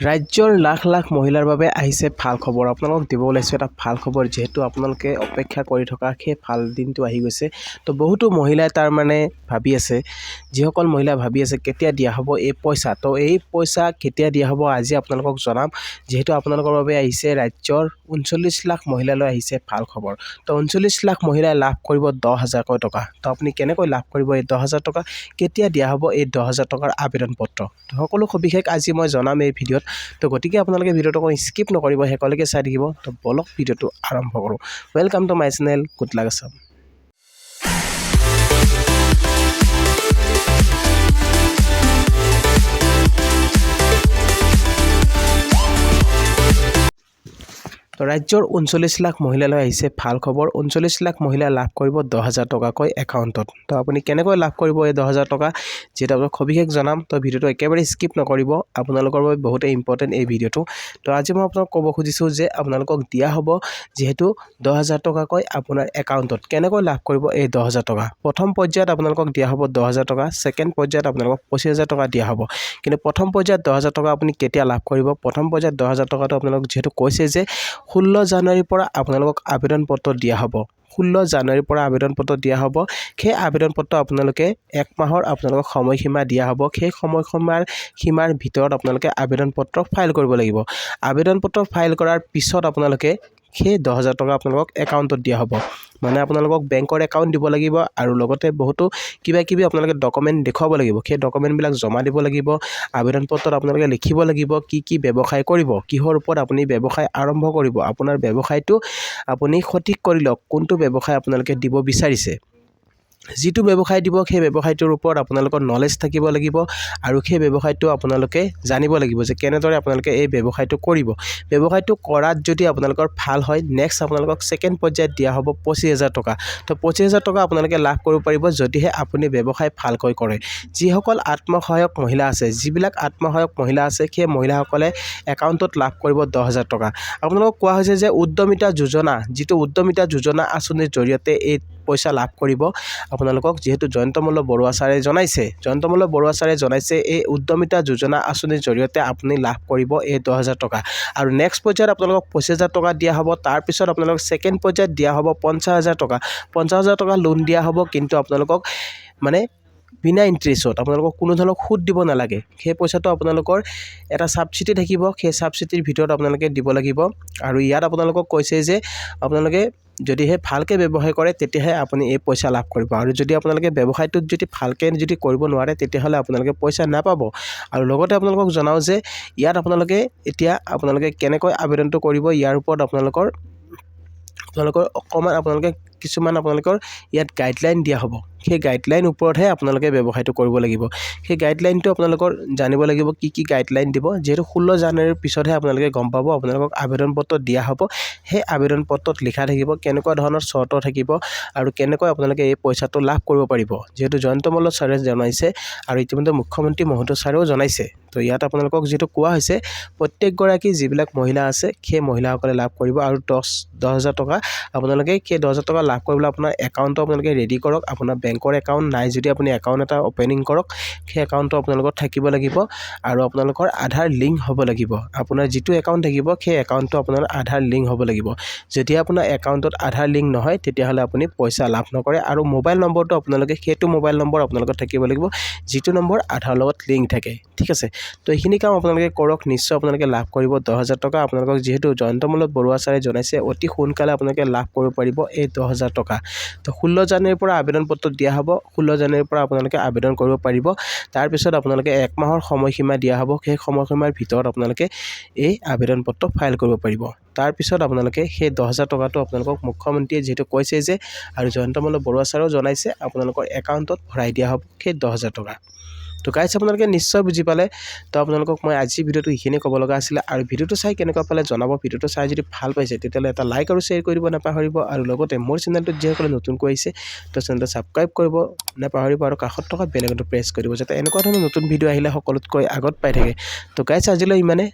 ৰাজ্যৰ লাখ লাখ মহিলাৰ বাবে আহিছে ভাল খবৰ। আপোনালোকক দিব ওলাইছোঁ এটা ভাল খবৰ, যিহেতু আপোনালোকে অপেক্ষা কৰি থকা সেই ভাল দিনটো আহি গৈছে। তো বহুতো মহিলাই তাৰমানে ভাবি আছে, যিসকল মহিলাই ভাবি আছে কেতিয়া দিয়া হ'ব এই পইচা, তো এই পইচা কেতিয়া দিয়া হ'ব আজি আপোনালোকক জনাম। যিহেতু আপোনালোকৰ বাবে আহিছে ৰাজ্যৰ 39 লাখ মহিলালৈ আহিছে ভাল খবৰ। তো 39 লাখ মহিলাই লাভ কৰিব 10,000কৈ টকা। তো আপুনি কেনেকৈ লাভ কৰিব এই 10,000 টকা, কেতিয়া দিয়া হ'ব এই 10,000 টকাৰ আবেদন পত্ৰ, তো সকলো সবিশেষ আজি মই জনাম এই ভিডিঅ'ত। তো গতিকে আপোনালোকে ভিডিঅ'টো অকণ স্কিপ নকৰিব, শেষলৈকে চাই থাকিব। তো বলক ভিডিঅ'টো আৰম্ভ কৰোঁ। Welcome to my channel good luck Assam. তো ৰাজ্যৰ 39 লাখ মহিলালৈ আহিছে ভাল খবৰ। 39 লাখ মহিলাই লাভ কৰিব 10,000 টকাকৈ একাউণ্টত। তো আপুনি কেনেকৈ লাভ কৰিব এই 10,000 টকা, যিহেতু আপোনাক সবিশেষ জনাম। তো ভিডিঅ'টো একেবাৰে স্কিপ নকৰিব, আপোনালোকৰ বাবে বহুতেই ইম্পৰ্টেণ্ট এই ভিডিঅ'টো। তো আজি মই আপোনাক ক'ব খুজিছোঁ যে আপোনালোকক দিয়া হ'ব যিহেতু 10,000 টকাকৈ আপোনাৰ একাউণ্টত। কেনেকৈ লাভ কৰিব এই 10,000 টকা, প্ৰথম পৰ্যায়ত আপোনালোকক দিয়া হ'ব 10,000 টকা, ছেকেণ্ড পৰ্যায়ত আপোনালোকক 25,000 টকা দিয়া হ'ব। কিন্তু প্ৰথম পৰ্যায়ত 10,000 টকা আপুনি কেতিয়া লাভ কৰিব, প্ৰথম পৰ্যায়ত 10,000 টকাটো আপোনালোক যিহেতু কৈছে যে 16 জানুৱাৰীৰ পৰা আপোনালোকক আবেদন পত্ৰ দিয়া হ'ব। 16 জানুৱাৰীৰ পৰা আবেদন পত্ৰ দিয়া হ'ব। সেই আবেদন পত্ৰ আপোনালোকে 1 মাহৰ আপোনালোকক সময়সীমা দিয়া হ'ব। সেই সময়সীমাৰ ভিতৰত আপোনালোকে আবেদন পত্ৰ ফাইল কৰিব লাগিব। আবেদন পত্ৰ ফাইল কৰাৰ পিছত আপোনালোকে সেই 10,000 টকা আপোনালোকক একাউণ্টত দিয়া হ'ব। মানে আপোনালোকক বেংকৰ একাউণ্ট দিব লাগিব আৰু লগতে বহুতো কিবা আপোনালোকে ডকুমেণ্ট দেখুৱাব লাগিব। সেই ডকুমেণ্টবিলাক জমা দিব লাগিব। আবেদন পত্ৰত আপোনালোকে লিখিব লাগিব কি ব্যৱসায় কৰিব, কিহৰ ওপৰত আপুনি ব্যৱসায় আৰম্ভ কৰিব, আপোনাৰ ব্যৱসায়টো আপুনি সঠিক কৰি লওক, কোনটো ব্যৱসায় আপোনালোকে দিব বিচাৰিছে। যিটো ব্যৱসায় দিব সেই ব্যৱসায়টোৰ ওপৰত আপোনালোকৰ নলেজ থাকিব লাগিব আৰু সেই ব্যৱসায়টো আপোনালোকে জানিব লাগিব যে কেনেদৰে আপোনালোকে এই ব্যৱসায়টো কৰিব। ব্যৱসায়টো কৰাত যদি আপোনালোকৰ ভাল হয়, নেক্সট আপোনালোকক ছেকেণ্ড পৰ্যায়ত দিয়া হ'ব 25,000 টকা। তো 25,000 টকা আপোনালোকে লাভ কৰিব পাৰিব যদিহে আপুনি ব্যৱসায় ভালকৈ কৰে। যিসকল আত্মসহায়ক মহিলা আছে, যিবিলাক আত্মসহায়ক মহিলা আছে, সেই মহিলাসকলে একাউণ্টত লাভ কৰিব 10,000 টকা। আপোনালোকক কোৱা হৈছে যে উদ্যমিতা যোজনা, যিটো উদ্যমিতা যোজনা আঁচনিৰ জৰিয়তে এই পইচা লাভ কৰিব আপোনালোকক, যিহেতু জয়ন্তমল্ল বৰুৱা ছাৰে জনাইছে এই উদ্যমিতা যোজনা আঁচনিৰ জৰিয়তে আপুনি লাভ কৰিব এই 10,000 টকা। আৰু নেক্সট পৰ্যায়ত আপোনালোকক 25,000 টকা দিয়া হ'ব। তাৰপিছত আপোনালোকক ছেকেণ্ড পৰ্যায়ত দিয়া হ'ব 50,000 টকা। 50,000 টকা লোন দিয়া হ'ব, কিন্তু আপোনালোকক মানে বিনা ইণ্টাৰেষ্টত, আপোনালোকক কোনো ধৰণৰ সুদ দিব নালাগে। সেই পইচাটো আপোনালোকৰ এটা ছাবচিডি থাকিব, সেই ছাবচিডিৰ ভিতৰত আপোনালোকে দিব লাগিব। আৰু ইয়াত আপোনালোকক কৈছে যে আপোনালোকে যদিহে ভালকৈ ব্যৱসায় কৰে তেতিয়াহে আপুনি এই পইচা লাভ কৰিব। আৰু যদি আপোনালোকে ব্যৱসায়টোত যদি ভালকৈ কৰিব নোৱাৰে তেতিয়াহ'লে আপোনালোকে পইচা নাপাব। আৰু লগতে আপোনালোকক জনাওঁ যে ইয়াত আপোনালোকে কেনেকৈ আবেদনটো কৰিব, ইয়াৰ ওপৰত আপোনালোকৰ অকণমান কিছুমান ইয়াত গাইডলাইন দিয়া হ'ব। সেই গাইডলাইন ওপৰতহে আপোনালোকে ব্যৱসায়টো কৰিব লাগিব। সেই গাইডলাইনটো আপোনালোকৰ জানিব লাগিব কি গাইডলাইন দিব, যিহেতু 16 জানুৱাৰীৰ পিছতহে আপোনালোকে গম পাব। আপোনালোকক আবেদন পত্ৰ দিয়া হ'ব। সেই আবেদন পত্ৰত লিখা থাকিব কেনেকুৱা ধৰণৰ চৰ্ত থাকিব আৰু কেনেকৈ আপোনালোকে এই পইচাটো লাভ কৰিব পাৰিব, যিহেতু জয়ন্তমল্ল ছাৰে জনাইছে আৰু ইতিমধ্যে মুখ্যমন্ত্ৰী মহোদয় ছাৰেও জনাইছে। তো ইয়াত আপোনালোকক যিটো কোৱা হৈছে প্ৰত্যেকগৰাকী যিবিলাক মহিলা আছে সেই মহিলাসকলে লাভ কৰিব। আৰু 10,000 টকা আপোনালোকে সেই 10,000 টকা লাভ কৰিবলৈ আপোনাৰ একাউণ্টটো আপোনালোকে ৰেডি কৰক। আপোনাৰ বেংকৰ একাউণ্ট নাই যদি আপুনি একাউণ্ট এটা অপেনিং কৰক। সেই একাউণ্টটো আপোনালোকৰ থাকিব লাগিব আৰু আপোনালোকৰ আধাৰ লিংক হ'ব লাগিব। আপোনাৰ যিটো একাউণ্ট থাকিব সেই একাউণ্টটো আপোনাৰ আধাৰ লিংক হ'ব লাগিব। যদি আপোনাৰ একাউণ্টত আধাৰ লিংক নহয় তেতিয়াহ'লে আপুনি পইচা লাভ নকৰে। আৰু মোবাইল নম্বৰটো আপোনালোকে সেইটো মোবাইল নম্বৰ আপোনালোকৰ থাকিব লাগিব যিটো নম্বৰ আধাৰৰ লগত লিংক থাকে। ঠিক আছে, তো এইখিনি কাম আপোনালোকে কৰক, নিশ্চয় আপোনালোকে লাভ কৰিব 10,000 টকা। আপোনালোকক যিহেতু জয়ন্তমল্ল বৰুৱা ছাৰে জনাইছে অতি সোনকালে আপোনালোকে লাভ কৰিব পাৰিব এই 10,000 টকা। তো 16 জানুৱাৰীৰ পৰা আবেদন পত্ৰ দিয়া হ'ব। 16 জানুৱাৰীৰ পৰা আপোনালোকে আবেদন কৰিব পাৰিব। তাৰপিছত আপোনালোকে 1 মাহৰ সময়সীমা দিয়া হ'ব। সেই সময়সীমাৰ ভিতৰত আপোনালোকে এই আবেদন পত্ৰ ফাইল কৰিব পাৰিব। তাৰপিছত আপোনালোকে সেই 10,000 টকাটো আপোনালোকক মুখ্যমন্ত্ৰীয়ে যিহেতু কৈছে যে আৰু জয়ন্তমল্ল বৰুৱা ছাৰেও জনাইছে আপোনালোকৰ একাউণ্টত ভৰাই দিয়া হ'ব সেই 10,000 টকা। তো গাইজ আপোনালোকে নিশ্চয় বুজি পালে। তো আপোনালোকক মই আজি ভিডিঅ'টো এইখিনি ক'ব লগা আছিলে। আৰু ভিডিঅ'টো চাই কেনেকুৱা পালে জনাব। ভিডিঅ'টো চাই যদি ভাল পাইছে তেতিয়াহ'লে এটা লাইক আৰু শ্বেয়াৰ কৰি দিব নাপাহৰিব। আৰু লগতে মোৰ চেনেলটোত যিসকলে নতুনকৈ আহিছে তো চেনেলটো ছাবস্ক্ৰাইব কৰিব নাপাহৰিব আৰু কাষত থকা বেল আইকনটো প্ৰেছ কৰিব, যাতে এনেকুৱা ধৰণৰ নতুন ভিডিঅ' আহিলে সকলোতকৈ আগত পাই থাকে। তো গাইজ আজিলৈ ইমানে।